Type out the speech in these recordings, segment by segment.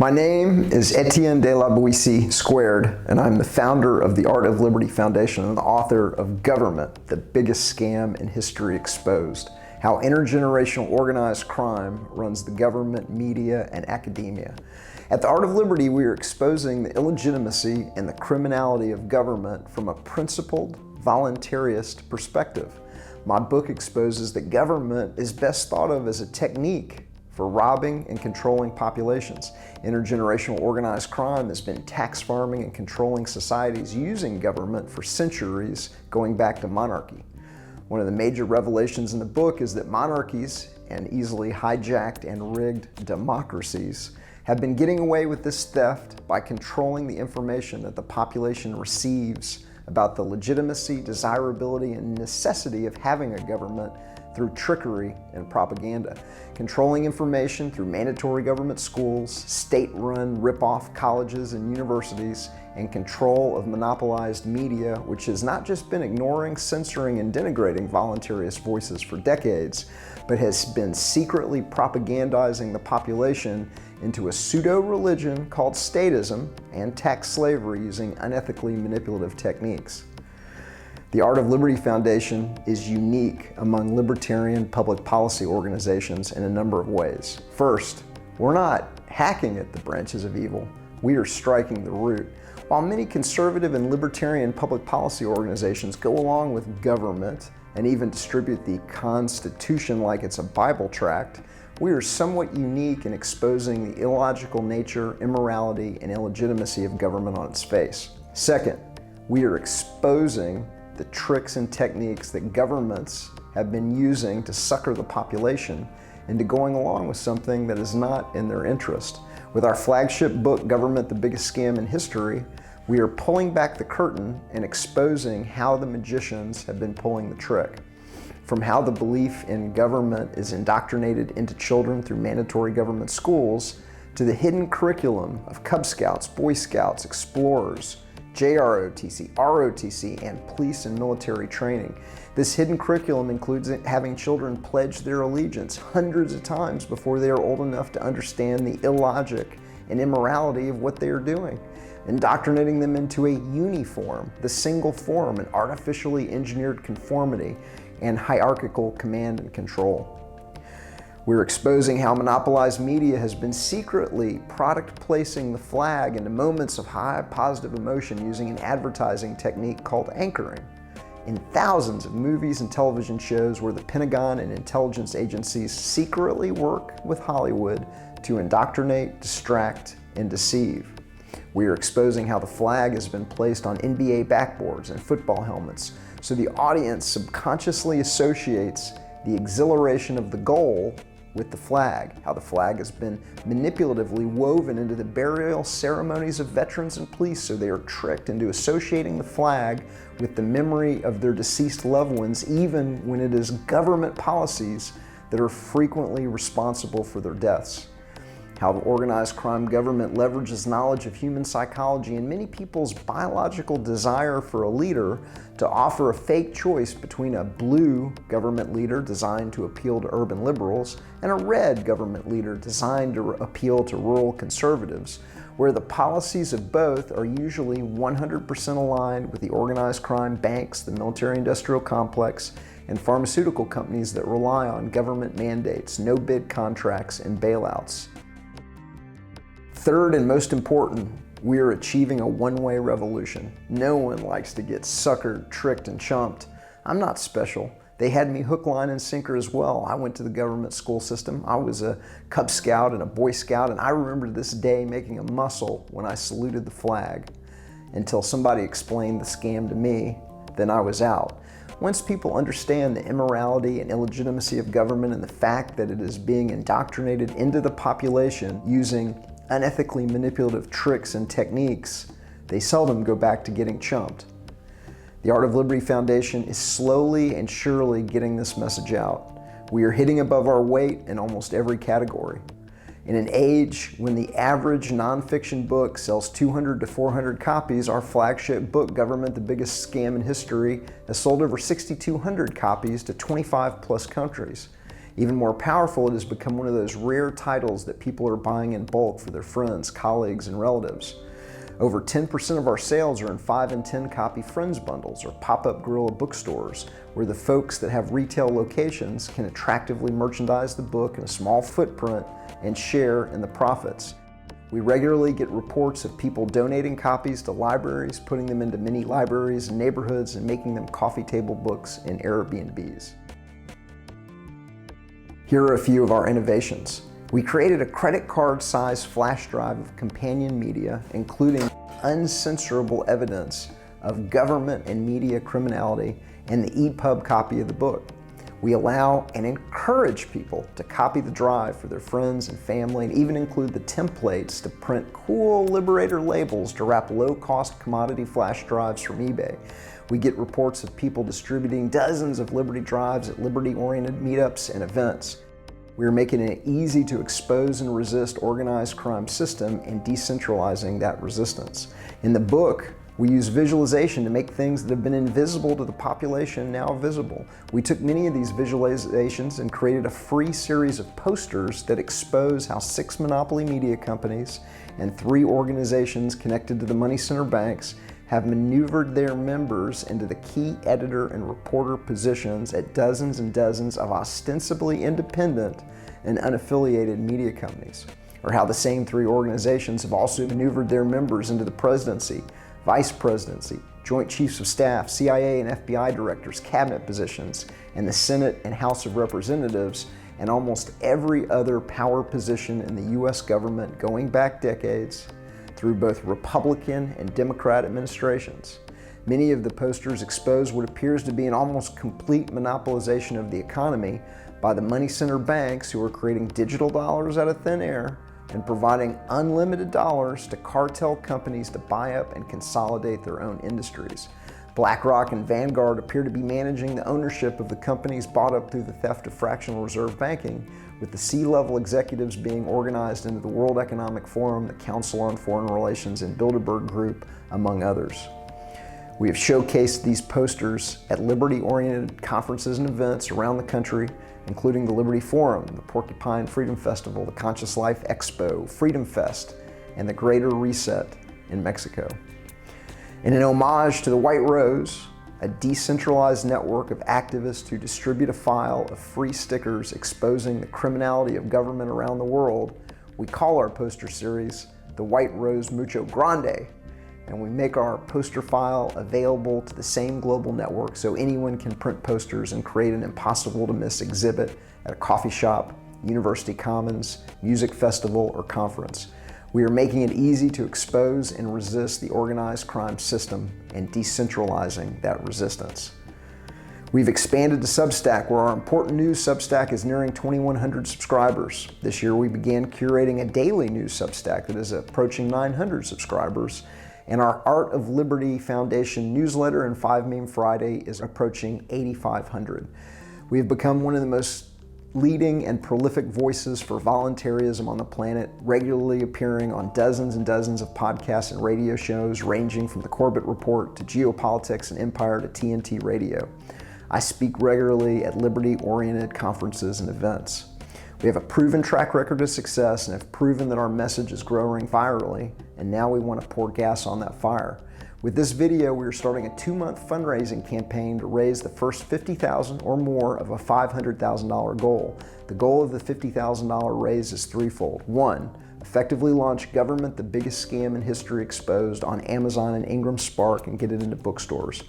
My name is Etienne de la Boissy squared, and I'm the founder of the Art of Liberty Foundation and the author of Government, the Biggest Scam in History Exposed: How Intergenerational Organized Crime Runs the Government, Media, and Academia. At the Art of Liberty, we are exposing the illegitimacy and the criminality of government from a principled, voluntarist perspective. My book exposes that government is best thought of as a technique for robbing and controlling populations. Intergenerational organized crime has been tax farming and controlling societies using government for centuries, going back to monarchy. One of the major revelations in the book is that monarchies and easily hijacked and rigged democracies have been getting away with this theft by controlling the information that the population receives about the legitimacy, desirability, and necessity of having a government through trickery and propaganda. Controlling information through mandatory government schools, state-run rip-off colleges and universities, and control of monopolized media, which has not just been ignoring, censoring, and denigrating voluntarist voices for decades, but has been secretly propagandizing the population into a pseudo-religion called statism and tax slavery using unethically manipulative techniques. The Art of Liberty Foundation is unique among libertarian public policy organizations in a number of ways. First, we're not hacking at the branches of evil, we are striking the root. While many conservative and libertarian public policy organizations go along with government and even distribute the Constitution like it's a Bible tract, we are somewhat unique in exposing the illogical nature, immorality, and illegitimacy of government on its face. Second, we are exposing the tricks and techniques that governments have been using to sucker the population into going along with something that is not in their interest. With our flagship book, Government, the Biggest Scam in History, we are pulling back the curtain and exposing how the magicians have been pulling the trick. From how the belief in government is indoctrinated into children through mandatory government schools, to the hidden curriculum of Cub Scouts, Boy Scouts, Explorers, JROTC, ROTC, and police and military training. This hidden curriculum includes having children pledge their allegiance hundreds of times before they are old enough to understand the illogic and immorality of what they are doing, indoctrinating them into a uniform, the single form, and artificially engineered conformity and hierarchical command and control. We're exposing how monopolized media has been secretly product placing the flag into moments of high positive emotion using an advertising technique called anchoring. In thousands of movies and television shows where the Pentagon and intelligence agencies secretly work with Hollywood to indoctrinate, distract, and deceive. We are exposing how the flag has been placed on NBA backboards and football helmets, so the audience subconsciously associates the exhilaration of the goal with the flag, how the flag has been manipulatively woven into the burial ceremonies of veterans and police, so they are tricked into associating the flag with the memory of their deceased loved ones, even when it is government policies that are frequently responsible for their deaths. How the organized crime government leverages knowledge of human psychology and many people's biological desire for a leader to offer a fake choice between a blue government leader designed to appeal to urban liberals and a red government leader designed to appeal to rural conservatives, where the policies of both are usually 100% aligned with the organized crime banks, the military-industrial complex, and pharmaceutical companies that rely on government mandates, no-bid contracts, and bailouts. Third and most important, we are achieving a one-way revolution. No one likes to get suckered, tricked, and chumped. I'm not special. They had me hook, line, and sinker as well. I went to the government school system. I was a Cub Scout and a Boy Scout, and I remember this day making a muscle when I saluted the flag. Until somebody explained the scam to me, then I was out. Once people understand the immorality and illegitimacy of government and the fact that it is being indoctrinated into the population using unethically manipulative tricks and techniques, they seldom go back to getting chumped. The Art of Liberty Foundation is slowly and surely getting this message out. We are hitting above our weight in almost every category. In an age when the average nonfiction book sells 200 to 400 copies, our flagship book, Government, the Biggest Scam in History, has sold over 6,200 copies to 25 plus countries. Even more powerful, it has become one of those rare titles that people are buying in bulk for their friends, colleagues, and relatives. Over 10% of our sales are in 5 and 10 copy Friends bundles or pop-up guerrilla bookstores, where the folks that have retail locations can attractively merchandise the book in a small footprint and share in the profits. We regularly get reports of people donating copies to libraries, putting them into mini libraries in neighborhoods, and making them coffee table books in Airbnbs. Here are a few of our innovations. We created a credit card-sized flash drive of companion media, including uncensorable evidence of government and media criminality, and the EPUB copy of the book. We allow and encourage people to copy the drive for their friends and family, and even include the templates to print cool Liberator labels to wrap low-cost commodity flash drives from eBay. We get reports of people distributing dozens of Liberty drives at Liberty-oriented meetups and events. We are making it easy to expose and resist organized crime system and decentralizing that resistance. In the book, we use visualization to make things that have been invisible to the population now visible. We took many of these visualizations and created a free series of posters that expose how 6 monopoly media companies and 3 organizations connected to the money center banks have maneuvered their members into the key editor and reporter positions at dozens and dozens of ostensibly independent and unaffiliated media companies. Or how the same 3 organizations have also maneuvered their members into the presidency, vice presidency, joint chiefs of staff, CIA and FBI directors, cabinet positions, and the Senate and House of Representatives, and almost every other power position in the US government going back decades through both Republican and Democrat administrations. Many of the posters expose what appears to be an almost complete monopolization of the economy by the money center banks, who are creating digital dollars out of thin air and providing unlimited dollars to cartel companies to buy up and consolidate their own industries. BlackRock and Vanguard appear to be managing the ownership of the companies bought up through the theft of fractional reserve banking, with the C-level executives being organized into the World Economic Forum, the Council on Foreign Relations, and Bilderberg Group, among others. We have showcased these posters at Liberty-oriented conferences and events around the country, including the Liberty Forum, the Porcupine Freedom Festival, the Conscious Life Expo, Freedom Fest, and the Greater Reset in Mexico. In an homage to the White Rose, a decentralized network of activists who distribute a file of free stickers exposing the criminality of government around the world, we call our poster series the White Rose Mucho Grande, and we make our poster file available to the same global network so anyone can print posters and create an impossible-to-miss exhibit at a coffee shop, university commons, music festival, or conference. We are making it easy to expose and resist the organized crime system and decentralizing that resistance. We've expanded to Substack, where our important news Substack is nearing 2,100 subscribers. This year we began curating a daily news Substack that is approaching 900 subscribers. And our Art of Liberty Foundation newsletter and 5 Meme Friday is approaching 8,500. We have become one of the most leading and prolific voices for voluntarism on the planet, regularly appearing on dozens and dozens of podcasts and radio shows, ranging from the Corbett Report to Geopolitics and Empire to TNT Radio. I speak regularly at liberty-oriented conferences and events. We have a proven track record of success and have proven that our message is growing virally, and now we want to pour gas on that fire. With this video, we are starting a 2-month fundraising campaign to raise the first $50,000 or more of a $500,000 goal. The goal of the $50,000 raise is threefold. 1, effectively launch Government, the Biggest Scam in History Exposed on Amazon and Ingram Spark and get it into bookstores.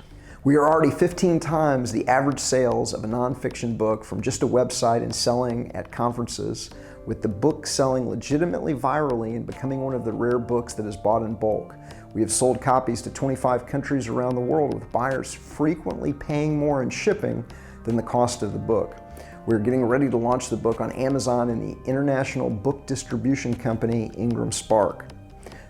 We are already 15 times the average sales of a nonfiction book from just a website and selling at conferences, with the book selling legitimately virally and becoming one of the rare books that is bought in bulk. We have sold copies to 25 countries around the world, with buyers frequently paying more in shipping than the cost of the book. We're getting ready to launch the book on Amazon and the international book distribution company Ingram Spark.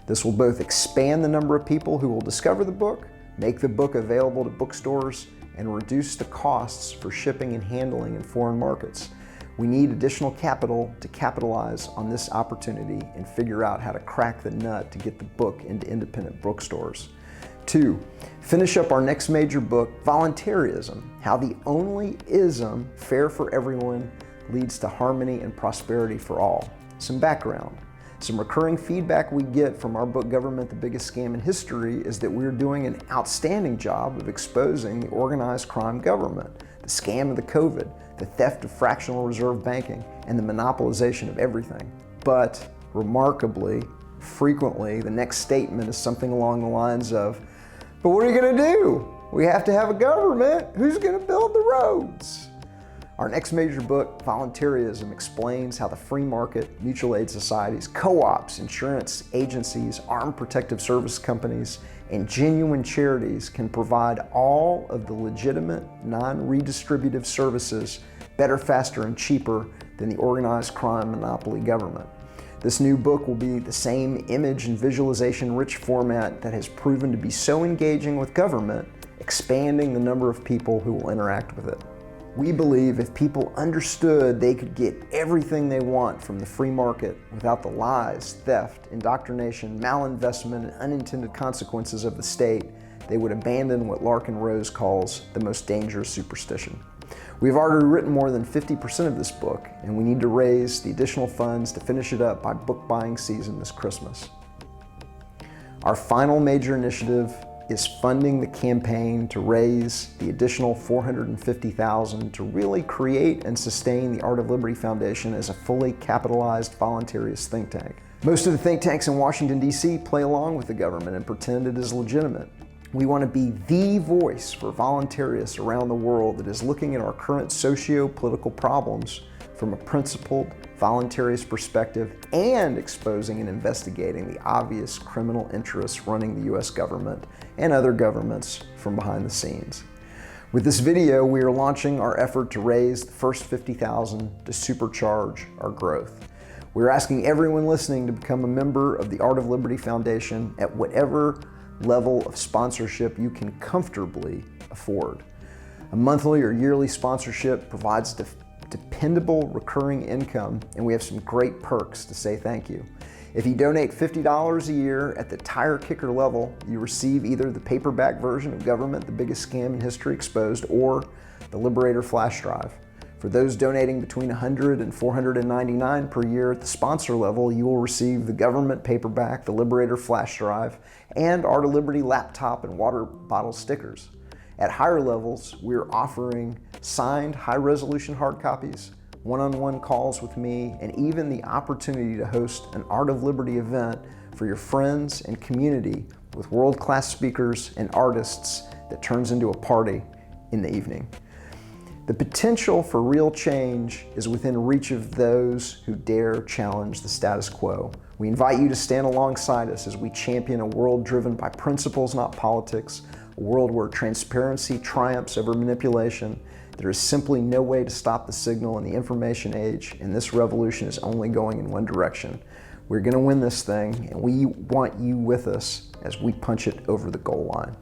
This will both expand the number of people who will discover the book, make the book available to bookstores, and reduce the costs for shipping and handling in foreign markets. We need additional capital to capitalize on this opportunity and figure out how to crack the nut to get the book into independent bookstores. 2, finish up our next major book, Voluntarism, How the Only Ism Fair for Everyone leads to harmony and prosperity for all. Some background. Some recurring feedback we get from our book, Government, the Biggest Scam in History, is that we're doing an outstanding job of exposing the organized crime government, the scam of the COVID, the theft of fractional reserve banking, and the monopolization of everything. But remarkably, frequently, the next statement is something along the lines of, but what are you going to do? We have to have a government. Who's going to build the roads? Our next major book, Voluntarism, explains how the free market, mutual aid societies, co-ops, insurance agencies, armed protective service companies, and genuine charities can provide all of the legitimate, non-redistributive services better, faster, and cheaper than the organized crime monopoly government. This new book will be the same image and visualization-rich format that has proven to be so engaging with government, expanding the number of people who will interact with it. We believe if people understood they could get everything they want from the free market without the lies, theft, indoctrination, malinvestment, and unintended consequences of the state, they would abandon what Larkin Rose calls the most dangerous superstition. We've already written more than 50% of this book, and we need to raise the additional funds to finish it up by book buying season this Christmas. Our final major initiative is funding the campaign to raise the additional $450,000 to really create and sustain the Art of Liberty Foundation as a fully capitalized voluntarist think tank. Most of the think tanks in Washington, D.C. play along with the government and pretend it is legitimate. We want to be the voice for voluntarists around the world that is looking at our current socio-political problems from a principled, voluntarist perspective and exposing and investigating the obvious criminal interests running the U.S. government and other governments from behind the scenes. With this video, we are launching our effort to raise the first $50,000 to supercharge our growth. We're asking everyone listening to become a member of the Art of Liberty Foundation at whatever level of sponsorship you can comfortably afford. A monthly or yearly sponsorship provides dependable recurring income, and we have some great perks to say thank you. If you donate $50 a year at the tire kicker level, you receive either the paperback version of Government, the Biggest Scam in History Exposed, or the Liberator flash drive. For those donating between $100 and $499 per year at the sponsor level, you will receive the Government paperback, the Liberator flash drive, and Art of Liberty laptop and water bottle stickers. At higher levels, we're offering signed high-resolution hard copies, one-on-one calls with me, and even the opportunity to host an Art of Liberty event for your friends and community with world-class speakers and artists that turns into a party in the evening. The potential for real change is within reach of those who dare challenge the status quo. We invite you to stand alongside us as we champion a world driven by principles, not politics, a world where transparency triumphs over manipulation. There is simply no way to stop the signal in the information age, and this revolution is only going in one direction. We're going to win this thing, and we want you with us as we punch it over the goal line.